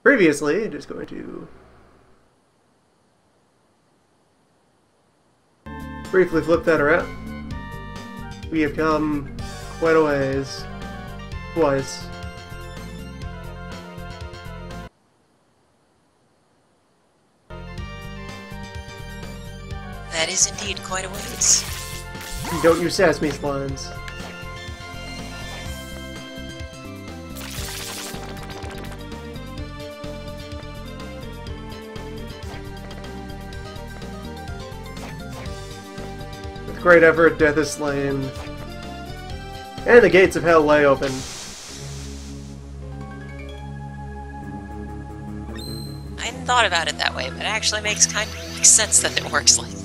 Previously, just going to briefly flip that around. We have come quite a ways. Twice. That is indeed quite a ways. Don't use Sesame slimes. With great effort, death is slain. And the gates of hell lay open. I hadn't thought about it that way, but it actually makes sense that it works like that.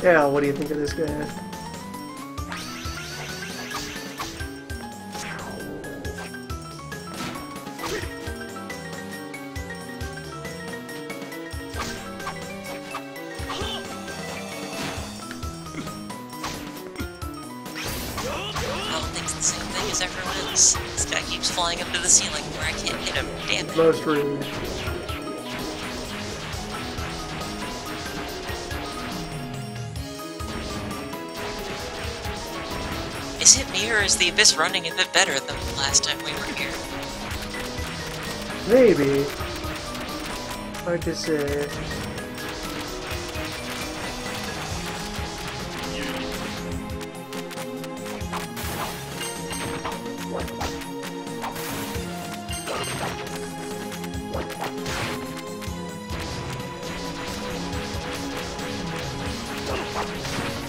Yeah, what do you think of this guy? Thinks the same thing as everyone else. This guy keeps flying up to the ceiling where I can't hit him. Damn it. Most rude. Is it me, or is the Abyss running a bit better than the last time we were here? Maybe. Hard to say.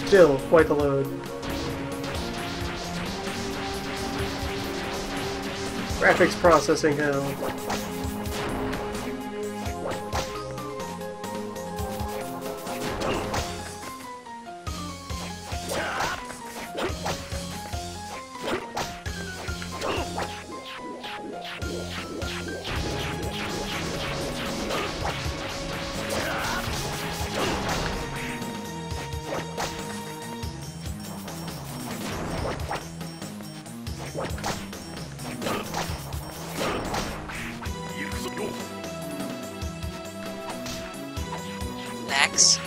Still, quite the load. Graphics processing hell. Max?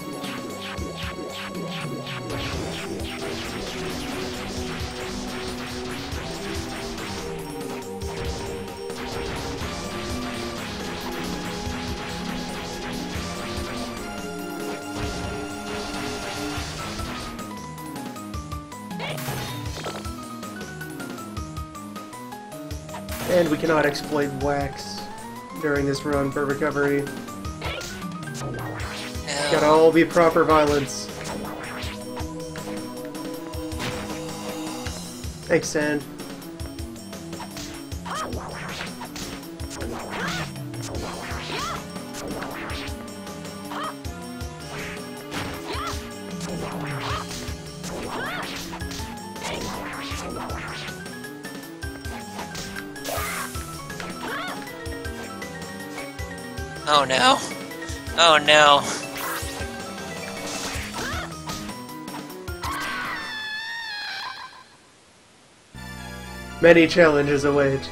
And we cannot exploit wax during this run for recovery. Gotta all be proper violence. Thanks, Sand. Oh no. Oh no. Many challenges await.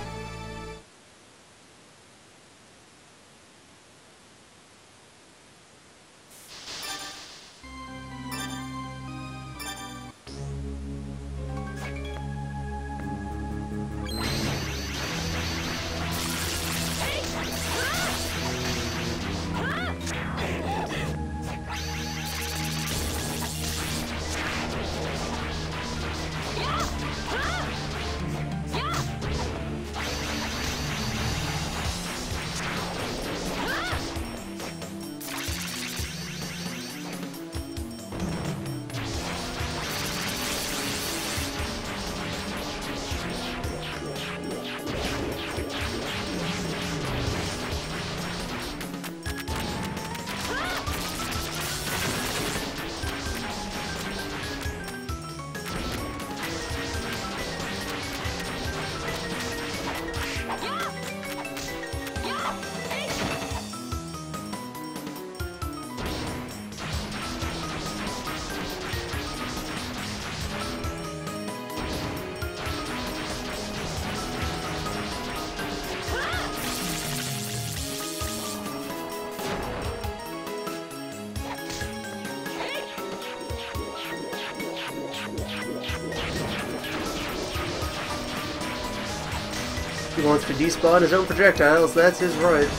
He wants to despawn his own projectiles, that's his right.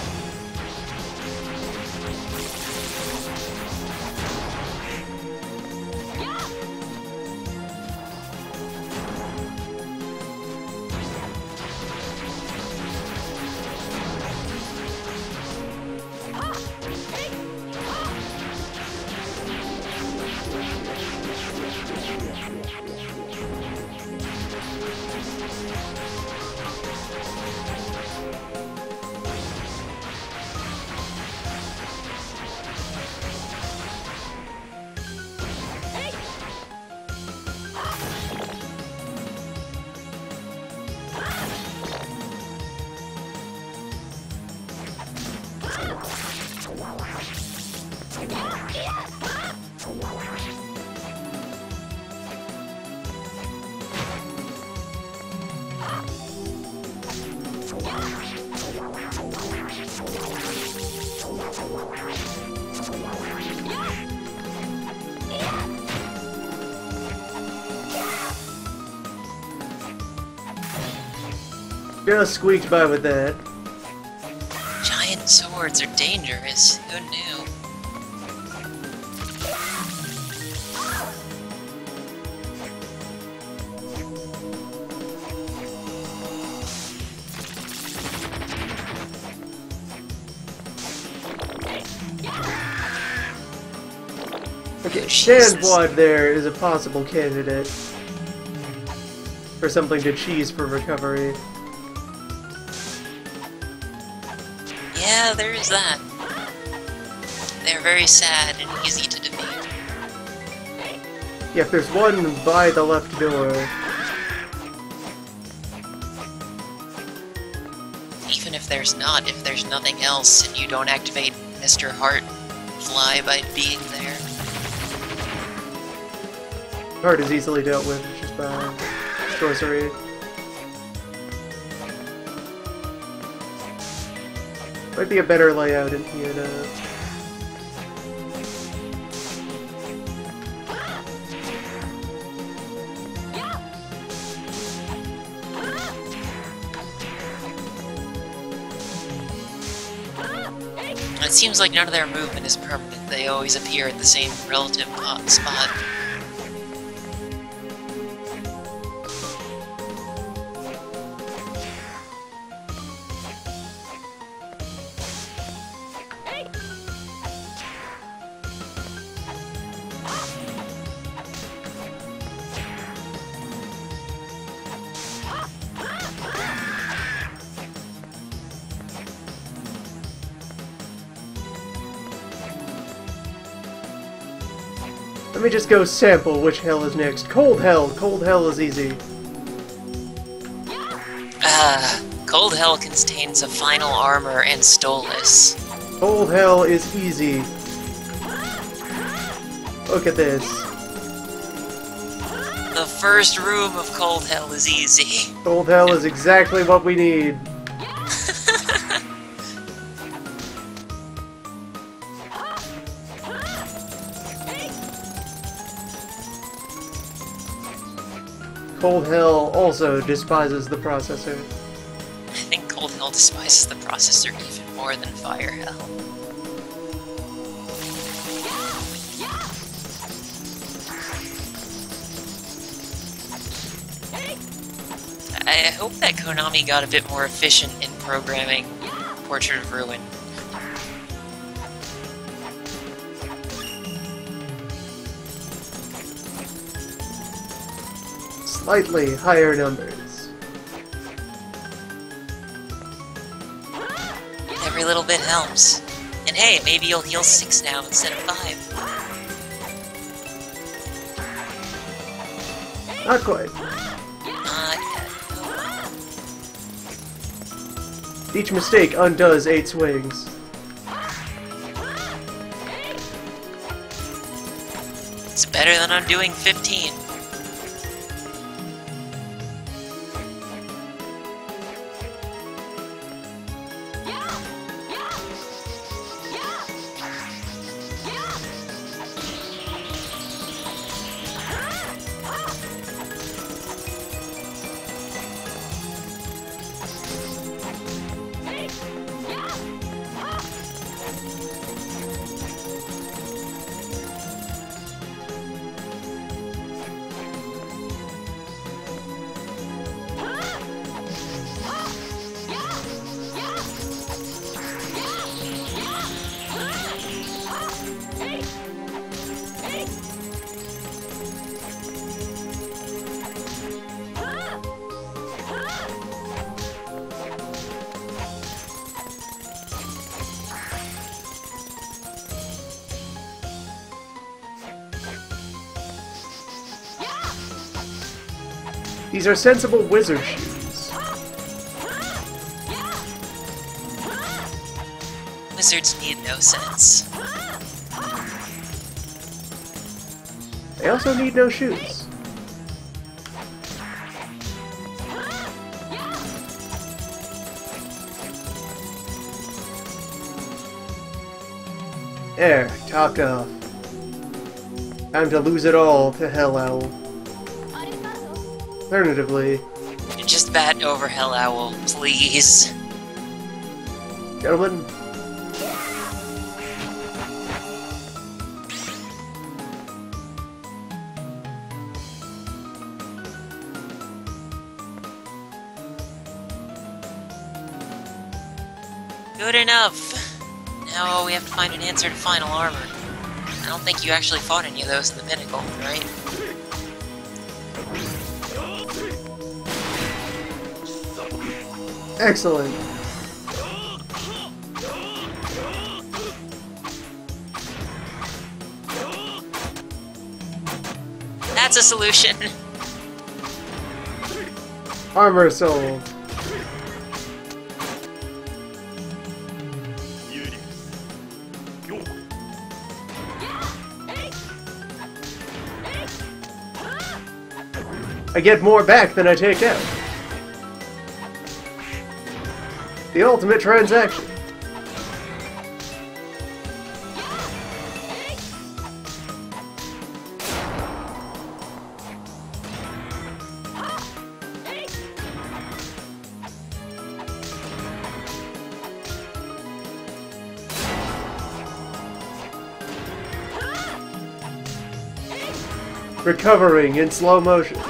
Just squeaked by with that. Giant swords are dangerous. Who knew? Okay, Oh, Jesus. Sandwad there is a possible candidate for something to cheese for recovery. Yeah, there is that. They're very sad and easy to defeat. Yeah, if there's one by the left door. Even if there's not, if there's nothing else and you don't activate Mr. Heart Fly by being there. Heart is easily dealt with just by sorcery. Might be a better layout in here to... It seems like none of their movement is permanent. They always appear at the same relative spot. Let me just go sample which hell is next. Cold Hell! Cold Hell is easy. Cold Hell contains a final armor and Stolas. Cold Hell is easy. Look at this. The first room of Cold Hell is easy. Cold Hell is exactly what we need. Cold Hell also despises the processor. I think Cold Hell despises the processor even more than Fire Hell. I hope that Konami got a bit more efficient in programming Portrait of Ruin. Slightly higher numbers. Every little bit helps. And hey, maybe you'll heal 6 now instead of 5. Not quite. Not yet. Each mistake undoes 8 swings. It's better than undoing 15. These are sensible wizard shoes. Wizards need no sense. They also need no shoes. There, topped off. Time to lose it all to Hell Owl. Alternatively, Just bat over Hell Owl, please. gentlemen, Good enough. Now we have to find an answer to final armor. I don't think you actually fought any of those in the pinnacle, right? excellent. That's a solution. Armor sold. I get more back than I take out. The ultimate transaction. Recovering in slow motion.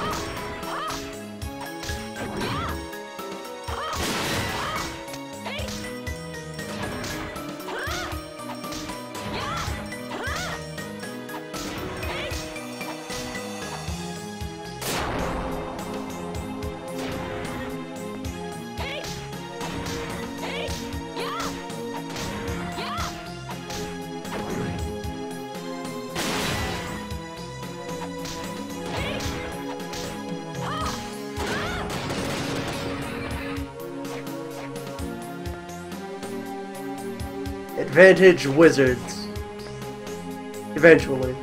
Advantage wizards. Eventually.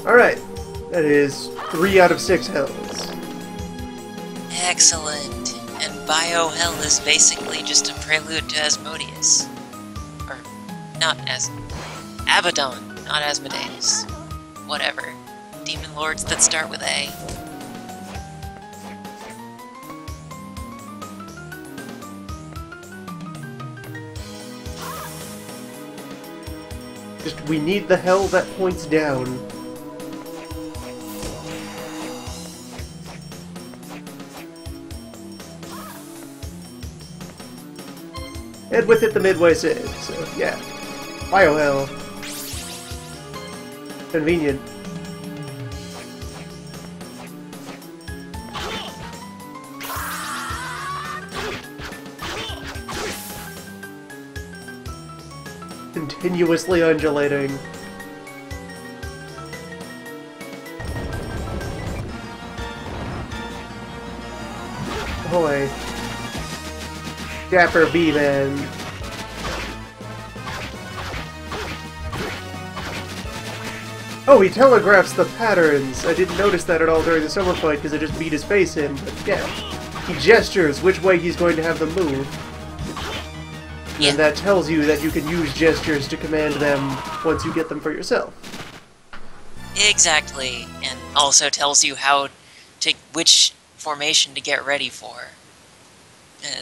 Alright, that is 3 out of 6 hells. Excellent. And Biohell is basically just a prelude to Asmodeus. Or, not as... Abaddon, not Asmodeus. Whatever. Demon lords that start with A. Just, we need the hell that points down. And with it, the midway save, so yeah. Biohell. Convenient. Continuously undulating. Boy. Dapper B-Man. Oh, he telegraphs the patterns! I didn't notice that at all during the summer fight because I just beat his face in, but yeah. He gestures which way he's going to have them move. Yeah. And that tells you that you can use gestures to command them once you get them for yourself. Exactly. And also tells you how to... which formation to get ready for.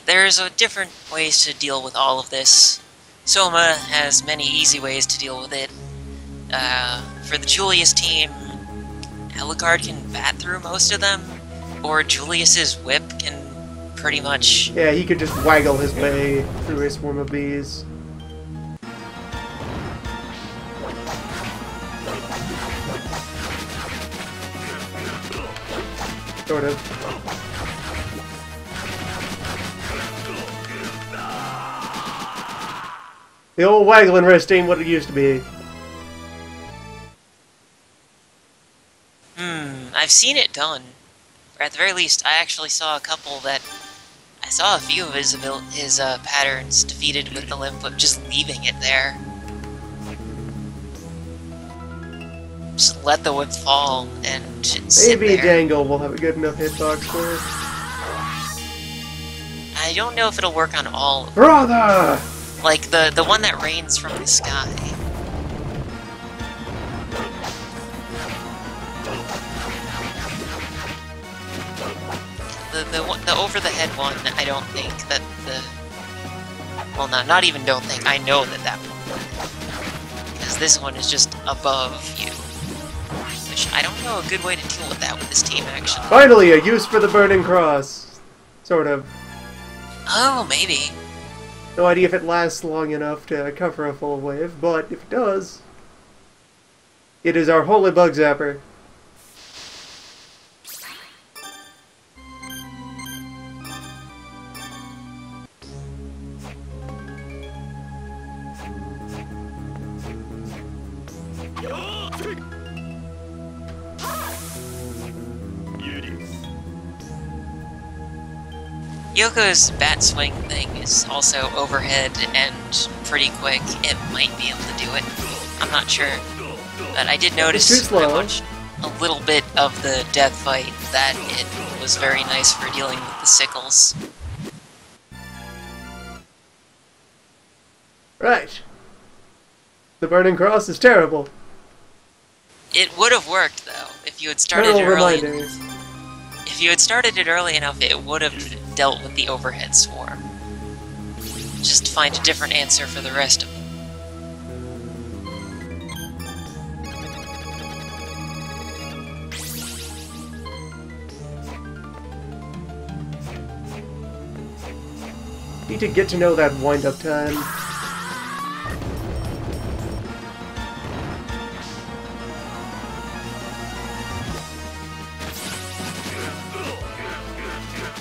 There's different ways to deal with all of this. Soma has many easy ways to deal with it. For the Julius team, Alucard can bat through most of them, or Julius's whip can pretty much... Yeah, he could just waggle his way through a swarm of bees. Sort of. The old waggling wrist ain't what it used to be. I've seen it done. Or at the very least, I actually saw a couple that... I saw a few of his patterns defeated with the limp whip, just leaving it there. Just let the whip fall and sit Maybe there. Dangle will have a good enough hitbox for it. I don't know if it'll work on all. Brother! Like the one that rains from the sky. The over the head one, I don't think that the... Well, not even don't think, I know that won't work. Because this one is just above you. Which I don't know a good way to deal with that with this team, actually. Finally, a use for the Burning Cross. Sort of. Oh, maybe. No idea if it lasts long enough to cover a full wave, but if it does, it is our Holy Bug Zapper. Yoko's bat swing thing is also overhead and pretty quick. It might be able to do it. I'm not sure. But I did notice when I watched a little bit of the death fight that it was very nice for dealing with the sickles. Right. The Burning Cross is terrible. It would have worked, though, if you had started it early reminder. enough. If you had started it early enough, it would have dealt with the overhead swarm. Just find a different answer for the rest of them. Need to get to know that wind-up time.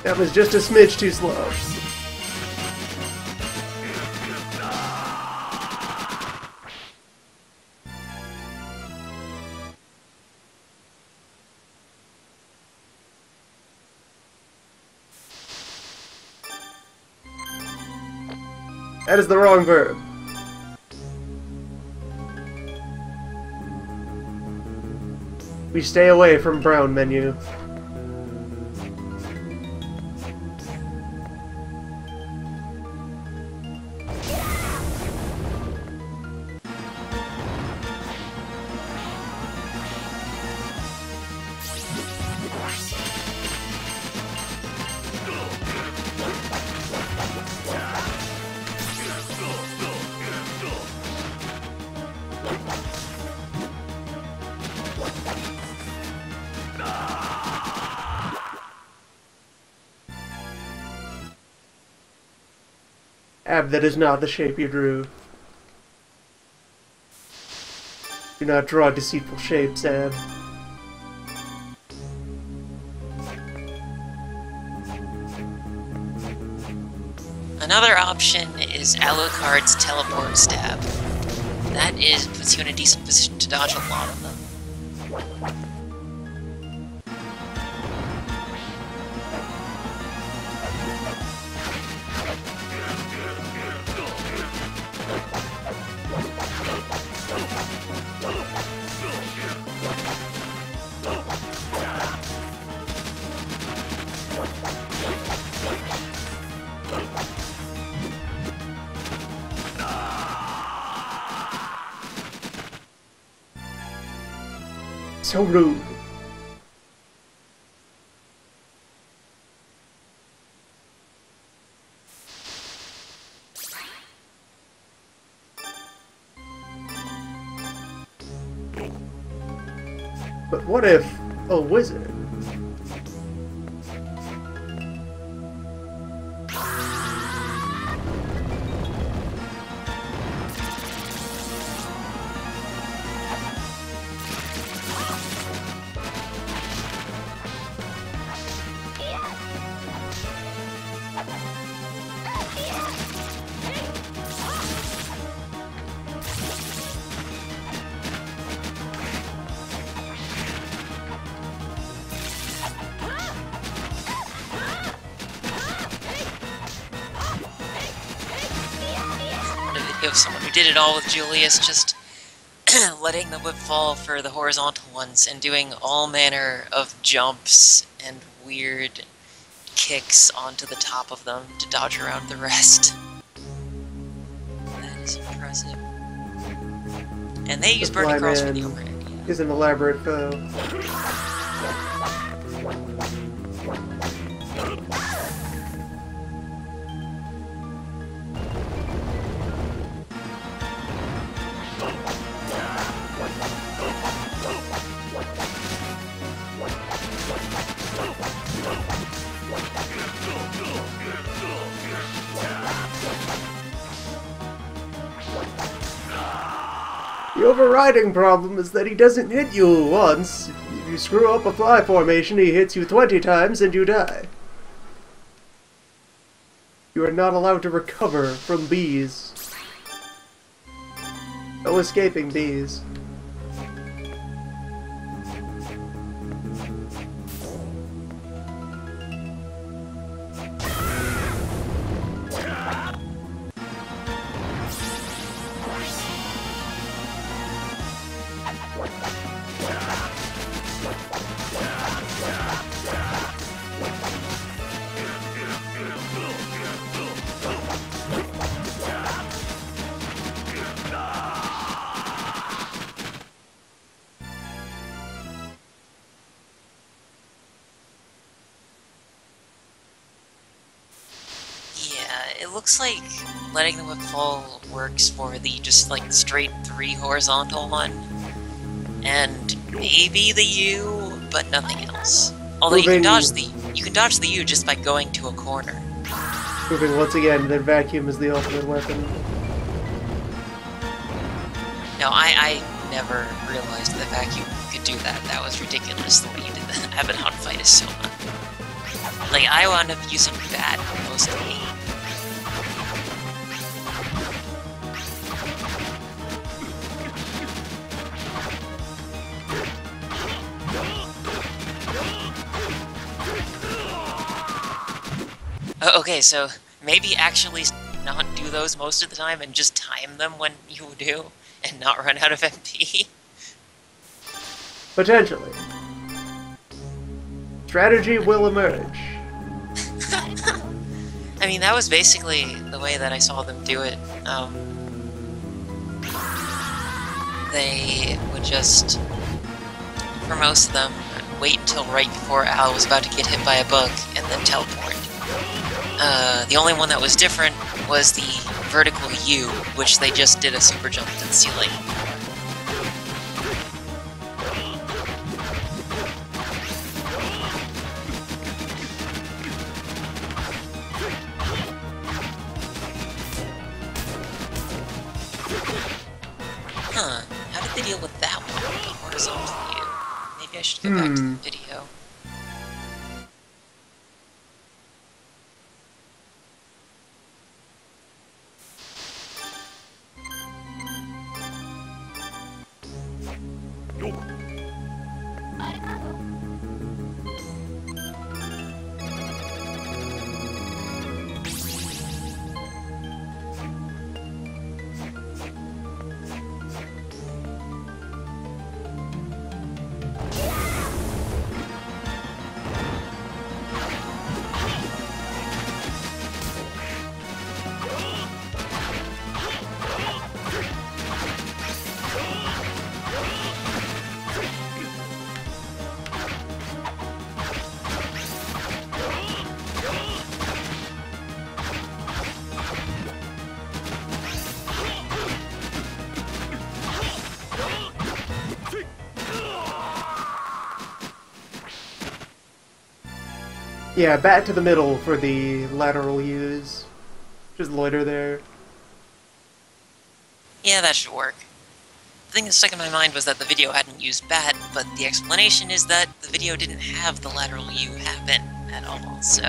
That was just a smidge too slow. That is the wrong verb. We stay away from brown menu. Ab, that is not the shape you drew. Do not draw deceitful shapes, Ab. Another option is Alucard's teleport stab. That puts you in a decent position to dodge a lot of them. So rude. But what if a wizard? Of someone who did it all with Julius, just letting the whip fall for the horizontal ones and doing all manner of jumps and weird kicks onto the top of them to dodge around the rest. That is impressive. And they use Burning Cross for the overhead. Yeah. Is an elaborate foe. The overriding problem is that he doesn't hit you once. If you screw up a fly formation, he hits you 20 times and you die. You are not allowed to recover from bees. No escaping bees. It looks like letting the whip fall works for the just like straight 3 horizontal one, and maybe the U, but nothing else. Although you can dodge the U just by going to a corner. Proving once again that vacuum is the ultimate weapon. No, I never realized that vacuum could do that. That was ridiculous the way you did the Abaddon fight is so much. Like, I wound up using that mostly. Okay, so maybe actually not do those most of the time and just time them when you do and not run out of MP. Potentially. Strategy will emerge. I mean, that was basically the way that I saw them do it. They would just, for most of them, wait until right before Al was about to get hit by a bug and then teleport. The only one that was different was the vertical U, which they just did a super jump to the ceiling. Huh, how did they deal with that one, the horizontal U? Maybe I should go back to the video. Yeah, back to the middle for the lateral use. Just loiter there. Yeah, that should work. The thing that stuck in my mind was that the video hadn't used bat, but the explanation is that the video didn't have the lateral U happen at all, so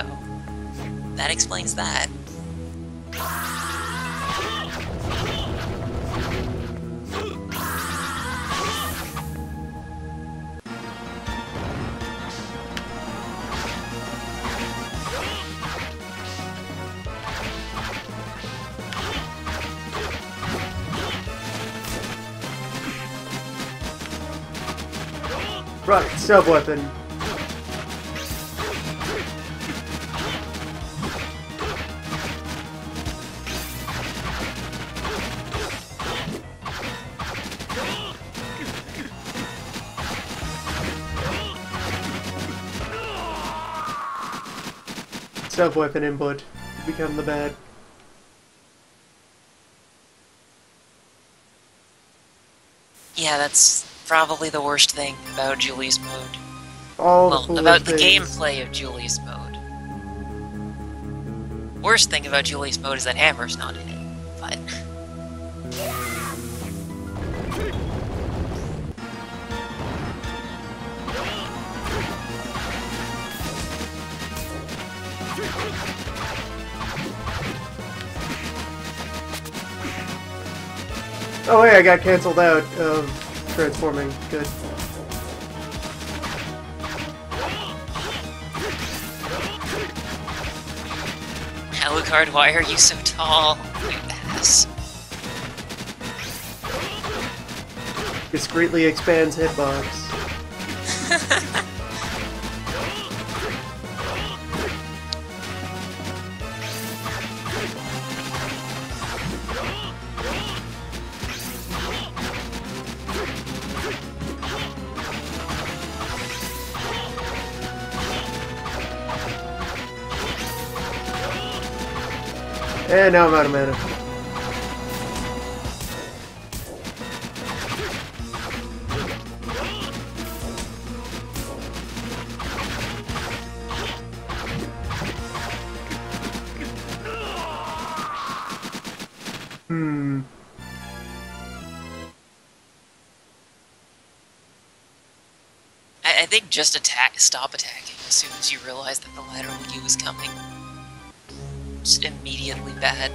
that explains that. Right, sub-weapon. Sub-weapon input. Become the bad. Yeah, that's probably the worst thing about Julius mode. All the Well, foolish about the things. gameplay of Julius mode. Worst thing about Julius mode is that Hammer's not in it, but... Oh hey, I got cancelled out of transforming. Good. Alucard, why are you so tall? You ass. Discreetly expands hitbox. And now I'm out of mana. I think just stop attacking as soon as you realize that the lateral U is coming. Just immediately bad.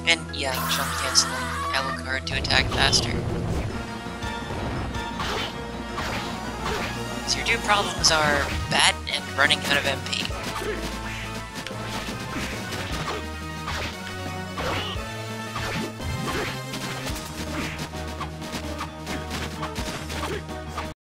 And yeah, jump canceling Alucard to attack faster. So your two problems are bad and running out of MP.